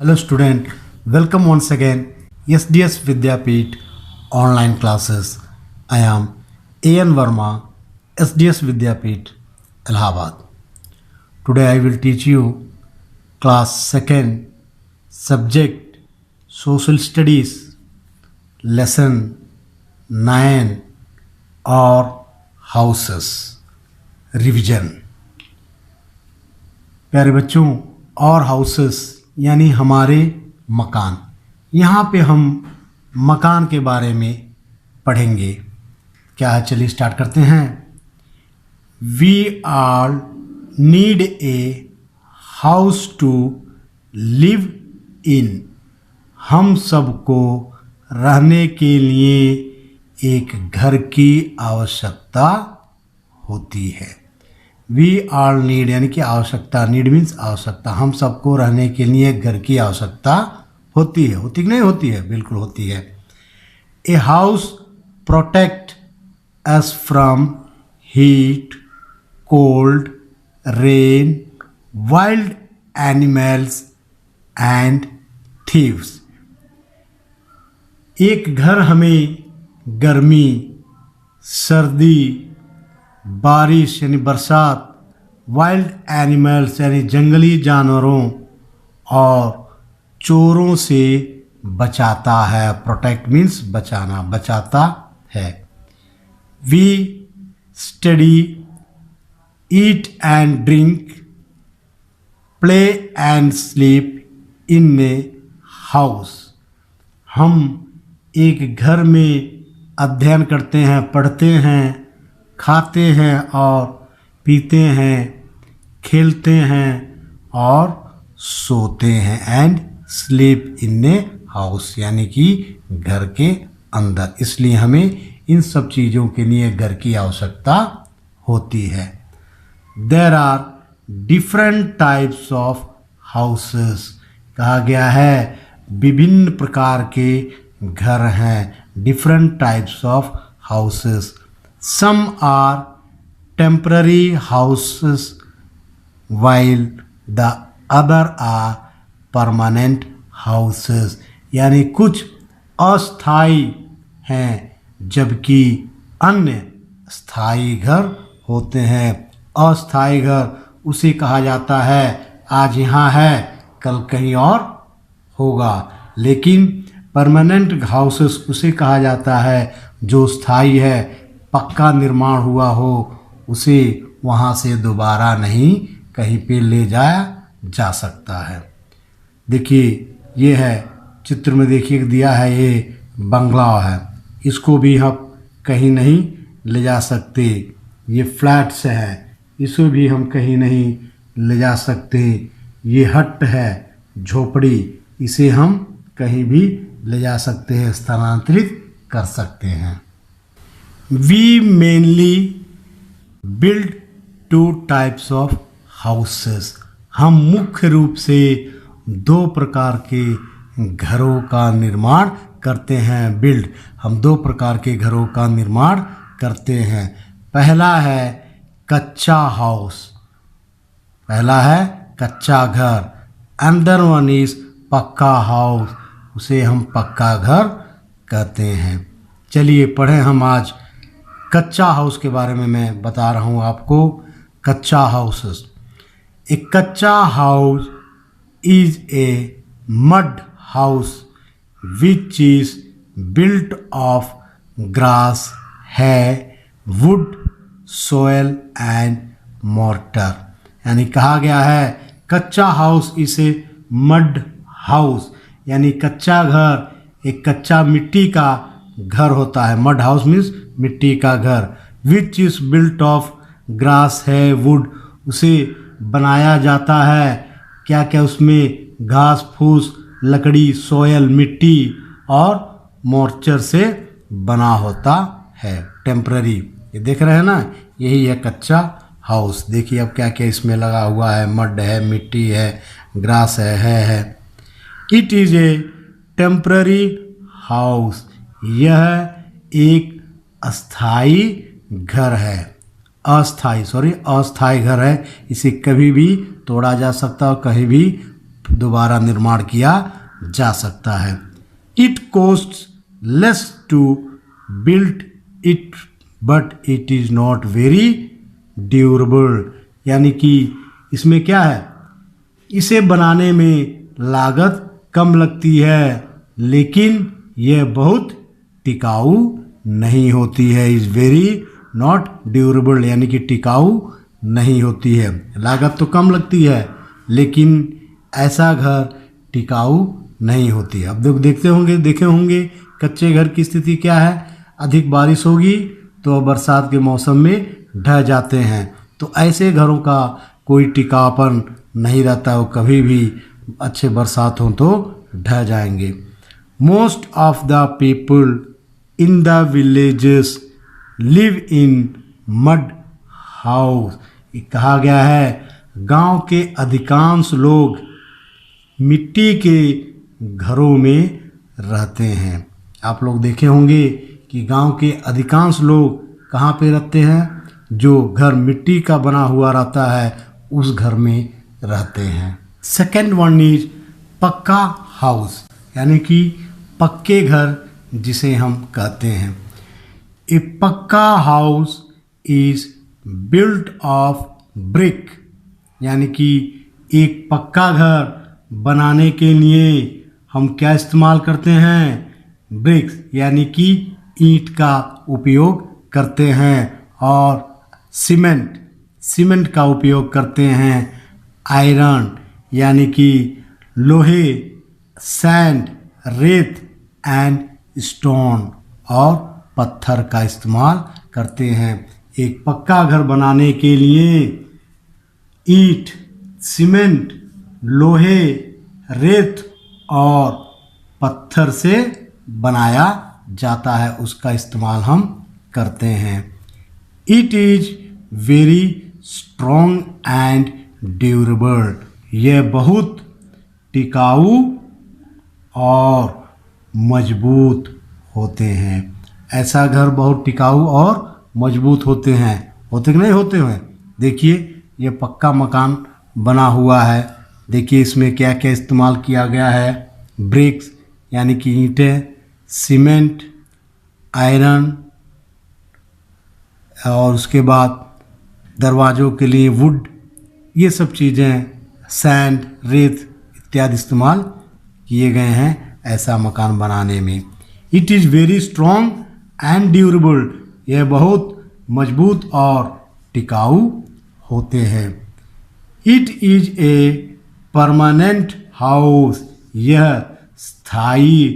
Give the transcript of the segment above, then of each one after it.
Hello student, welcome once again SDS Vidyapeeth online classes. I am A.N. Verma, SDS Vidyapeeth, Allahabad. Today I will teach you class 2nd subject Social Studies lesson 9 or houses revision. प्यारे बच्चों, और houses यानी हमारे मकान, यहाँ पे हम मकान के बारे में पढ़ेंगे। क्या है, चलिए स्टार्ट करते हैं। We all need a house to live in. हम सबको रहने के लिए एक घर की आवश्यकता होती है। वी ऑल नीड यानी कि आवश्यकता, नीड मीन्स आवश्यकता। हम सबको रहने के लिए घर की आवश्यकता होती है। होती कि नहीं होती है? बिल्कुल होती है। A house protect us from heat, cold, rain, wild animals and thieves. एक घर हमें गर्मी, सर्दी, बारिश यानी बरसात, वाइल्ड एनिमल्स यानी जंगली जानवरों और चोरों से बचाता है। प्रोटेक्ट मीन्स बचाना, बचाता है। We study, eat and drink, play and sleep in a house. हम एक घर में अध्ययन करते हैं, पढ़ते हैं, खाते हैं और पीते हैं, खेलते हैं और सोते हैं। And sleep in a house यानी कि घर के अंदर। इसलिए हमें इन सब चीज़ों के लिए घर की आवश्यकता होती है। There are different types of houses. कहा गया है विभिन्न प्रकार के घर हैं। Different types of houses. Some are temporary houses while the other are permanent houses। यानी कुछ अस्थाई हैं जबकि अन्य स्थायी घर होते हैं। अस्थाई घर उसे कहा जाता है आज यहाँ है कल कहीं और होगा, लेकिन परमानेंट हाउसेस उसे कहा जाता है जो स्थायी है, पक्का निर्माण हुआ हो, उसे वहाँ से दोबारा नहीं कहीं पे ले जाया जा सकता है। देखिए ये है चित्र में, देखिए दिया है ये बंगला है, इसको भी हम कहीं नहीं ले जा सकते। ये फ्लैट्स है, इसे भी हम कहीं नहीं ले जा सकते। ये हट है, झोपड़ी, इसे हम कहीं भी ले जा सकते हैं, स्थानांतरित कर सकते हैं। We mainly build two types of houses। हम मुख्य रूप से दो प्रकार के घरों का निर्माण करते हैं। बिल्ड, हम दो प्रकार के घरों का निर्माण करते हैं। पहला है कच्चा हाउस, पहला है कच्चा घर। अनदर वन इज पक्का हाउस, उसे हम पक्का घर कहते हैं। चलिए पढ़ें हम आज कच्चा हाउस के बारे में। मैं बता रहा हूँ आपको कच्चा हाउसेस। ए कच्चा house is a mud house which is built of grass, है, वुड, सोयल एंड मोर्टर। यानी कहा गया है कच्चा हाउस इसे मड हाउस यानी कच्चा घर, एक कच्चा मिट्टी का घर होता है। मड हाउस मीन्स मिट्टी का घर। Which is built of grass, है, वुड, उसे बनाया जाता है क्या क्या उसमें घास फूस, लकड़ी, सोयल मिट्टी और मोर्चर से बना होता है। टेम्पररी, ये देख रहे हैं ना, यही है कच्चा हाउस। देखिए अब क्या क्या इसमें लगा हुआ है, मड है, मिट्टी है, ग्रास है। It is a temporary house, यह एक अस्थाई घर है। अस्थाई घर है, इसे कभी भी तोड़ा जा सकता है और कहीं भी दोबारा निर्माण किया जा सकता है। It costs less to build it but it is not very durable, यानी कि इसमें क्या है, इसे बनाने में लागत कम लगती है लेकिन यह बहुत टिकाऊ नहीं होती है। इज़ वेरी नॉट ड्यूरेबल, यानी कि टिकाऊ नहीं होती है। लागत तो कम लगती है लेकिन ऐसा घर टिकाऊ नहीं होती है। अब देखे होंगे कच्चे घर की स्थिति क्या है। अधिक बारिश होगी तो बरसात के मौसम में ढह जाते हैं, तो ऐसे घरों का कोई टिकाऊपन नहीं रहता, वो कभी भी अच्छे बरसात हो तो ढह जाएंगे। Most of the people in the villages live in mud house. कहा गया है गांव के अधिकांश लोग मिट्टी के घरों में रहते हैं। आप लोग देखे होंगे कि गांव के अधिकांश लोग कहाँ पे रहते हैं, जो घर मिट्टी का बना हुआ रहता है उस घर में रहते हैं। सेकेंड वन इज पक्का हाउस, यानी कि पक्के घर जिसे हम कहते हैं। ए पक्का house is built of brick, यानी कि एक पक्का घर बनाने के लिए हम क्या इस्तेमाल करते हैं, ब्रिक्स, यानी कि ईंट का उपयोग करते हैं, और सीमेंट का उपयोग करते हैं, आयरन यानी कि लोहे, सैंड, रेत एंड स्टोन और पत्थर का इस्तेमाल करते हैं। एक पक्का घर बनाने के लिए ईंट, सीमेंट, लोहे, रेत और पत्थर से बनाया जाता है, उसका इस्तेमाल हम करते हैं। It is very strong and durable, यह बहुत टिकाऊ और मजबूत होते हैं। ऐसा घर बहुत टिकाऊ और मजबूत होते हैं, होते कि नहीं होते हैं। देखिए ये पक्का मकान बना हुआ है, देखिए इसमें क्या क्या इस्तेमाल किया गया है, ब्रिक्स यानी कि ईंटें, सीमेंट, आयरन और उसके बाद दरवाज़ों के लिए वुड, ये सब चीज़ें, सैंड, रेत इत्यादि इस्तेमाल किए गए हैं ऐसा मकान बनाने में। It is very strong and durable, यह बहुत मजबूत और टिकाऊ होते हैं। It is a permanent house, यह स्थायी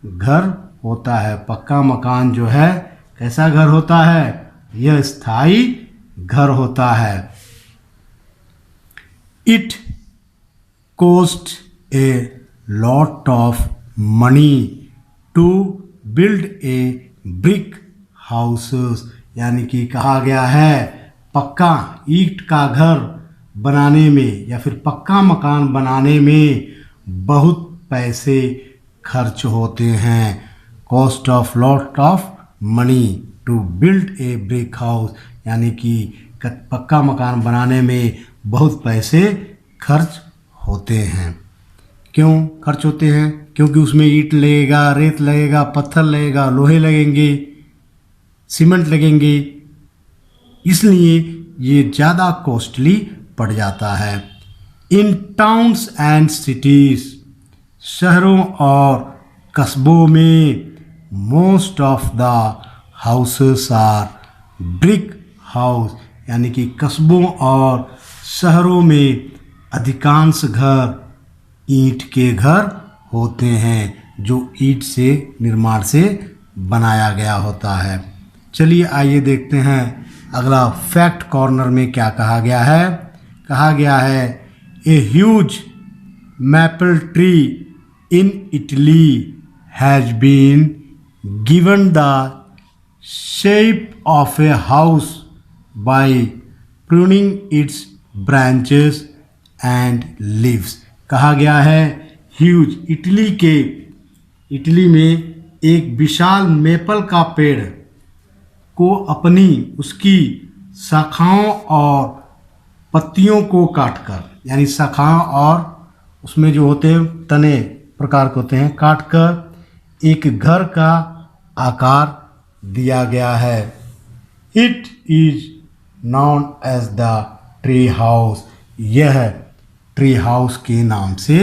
घर होता है। पक्का मकान जो है कैसा घर होता है, यह स्थायी घर होता है। It cost a lot of money to build a brick houses, यानी कि कहा गया है पक्का ईंट का घर बनाने में या फिर पक्का मकान बनाने में बहुत पैसे खर्च होते हैं। Cost of lot of money to build a brick house, यानी कि पक्का मकान बनाने में बहुत पैसे खर्च होते हैं। क्यों खर्च होते हैं? क्योंकि उसमें ईंट लगेगा, रेत लगेगा, पत्थर लगेगा, लोहे लगेंगे, सीमेंट लगेंगे, इसलिए ये ज़्यादा कॉस्टली पड़ जाता है। इन टाउन्स एंड सिटीज़, शहरों और कस्बों में most of the houses are brick house, यानी कि कस्बों और शहरों में अधिकांश घर ईंट के घर होते हैं जो ईंट से निर्माण से बनाया गया होता है। चलिए आइए देखते हैं अगला फैक्ट कॉर्नर में क्या कहा गया है। कहा गया है a huge maple tree in Italy has been given the shape of a house by pruning its branches and leaves. कहा गया है ह्यूज, इटली में एक विशाल मेपल का पेड़ को उसकी शाखाओं और पत्तियों को काटकर, यानी शाखाओं और उसमें जो होते हैं तने प्रकार के होते हैं, काटकर एक घर का आकार दिया गया है। It is known as the tree house. यह ट्री हाउस के नाम से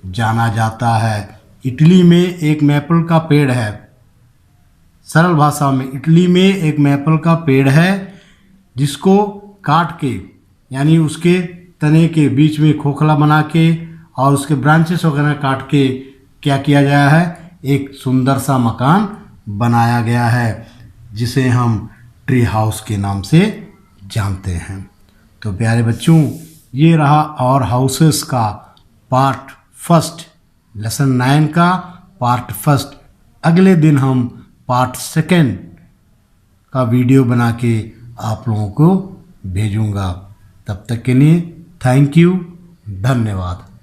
जाना जाता है। इटली में एक मैपल का पेड़ है। सरल भाषा में, इटली में एक मैपल का पेड़ है जिसको काट के, यानी उसके तने के बीच में खोखला बना के और उसके ब्रांचेस वगैरह काट के क्या किया गया है, एक सुंदर सा मकान बनाया गया है जिसे हम ट्री हाउस के नाम से जानते हैं। तो प्यारे बच्चों, ये रहा और हाउसेस का पार्ट फर्स्ट, लेसन 9 का पार्ट फर्स्ट। अगले दिन हम पार्ट सेकेंड का वीडियो बना के आप लोगों को भेजूंगा। तब तक के लिए थैंक यू, धन्यवाद।